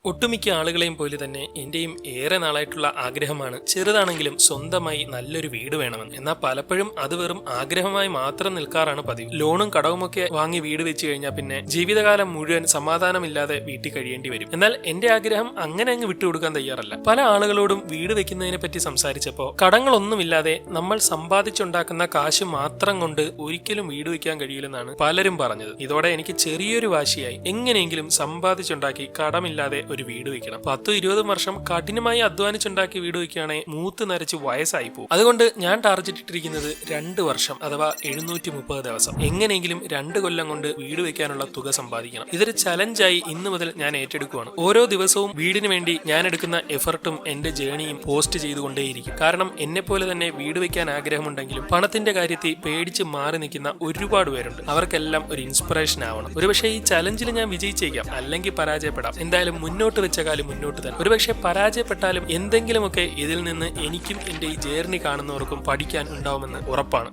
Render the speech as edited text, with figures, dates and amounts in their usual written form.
ഒട്ടുമിക്ക ആളുകളെയും പോലെ തന്നെ എന്റെയും ഏറെ നാളായിട്ടുള്ള ആഗ്രഹമാണ് ചെറുതാണെങ്കിലും സ്വന്തമായി നല്ലൊരു വീട് വേണമെന്ന്. എന്നാൽ പലപ്പോഴും അത് വെറും ആഗ്രഹമായി മാത്രം നിൽക്കാറാണ് പതിവ്. ലോണും കടവുമൊക്കെ വാങ്ങി വീട് വെച്ച് കഴിഞ്ഞാൽ പിന്നെ ജീവിതകാലം മുഴുവൻ സമാധാനമില്ലാതെ വീട്ടിൽ കഴിയേണ്ടി വരും. എന്നാൽ എന്റെ ആഗ്രഹം അങ്ങനെ അങ്ങ് വിട്ടുകൊടുക്കാൻ തയ്യാറല്ല. പല ആളുകളോടും വീട് വെക്കുന്നതിനെ പറ്റി സംസാരിച്ചപ്പോൾ കടങ്ങളൊന്നുമില്ലാതെ നമ്മൾ സമ്പാദിച്ചുണ്ടാക്കുന്ന കാശ് മാത്രം കൊണ്ട് ഒരിക്കലും വീട് വെക്കാൻ കഴിയില്ലെന്നാണ് പലരും പറഞ്ഞത്. ഇതോടെ എനിക്ക് ചെറിയൊരു വാശിയായി എങ്ങനെയെങ്കിലും സമ്പാദിച്ചുണ്ടാക്കി കടമില്ലാതെ ഒരു വീട് വെക്കണം. 10-20 വർഷം കഠിനമായി അധ്വാനിച്ചുണ്ടാക്കി വീട് വെക്കുകയാണെങ്കിൽ മൂത്ത് നരച്ച് വയസ്സായി പോകും. അതുകൊണ്ട് ഞാൻ ടാർഗറ്റ് ഇട്ടിരിക്കുന്നത് 2 വർഷം അഥവാ 730 ദിവസം. എങ്ങനെയെങ്കിലും 2 കൊല്ലം കൊണ്ട് വീട് വെക്കാനുള്ള തുക സമ്പാദിക്കണം. ഇതൊരു ചലഞ്ചായി ഇന്ന് മുതൽ ഞാൻ ഏറ്റെടുക്കുകയാണ്. ഓരോ ദിവസവും വീടിന് വേണ്ടി ഞാൻ എടുക്കുന്ന എഫർട്ടും എന്റെ ജേണിയും പോസ്റ്റ് ചെയ്തുകൊണ്ടേയിരിക്കും. കാരണം എന്നെ പോലെ തന്നെ വീട് വെക്കാൻ ആഗ്രഹമുണ്ടെങ്കിലും പണത്തിന്റെ കാര്യത്തിൽ പേടിച്ച് മാറി നിൽക്കുന്ന ഒരുപാട് പേരുണ്ട്. അവർക്കെല്ലാം ഒരു ഇൻസ്പിറേഷൻ ആവണം. ഒരുപക്ഷെ ഈ ചലഞ്ചിൽ ഞാൻ വിജയിച്ചേക്കാം, അല്ലെങ്കിൽ പരാജയപ്പെടാം. എന്തായാലും മുന്നോട്ട് വെച്ച കാലം മുന്നോട്ട് തന്നെ. ഒരുപക്ഷെ പരാജയപ്പെട്ടാലും എന്തെങ്കിലുമൊക്കെ ഇതിൽ നിന്ന് എനിക്കും എന്റെ ഈ ജേർണി കാണുന്നവർക്കും പഠിക്കാൻ ഉണ്ടാവുമെന്ന് ഉറപ്പാണ്.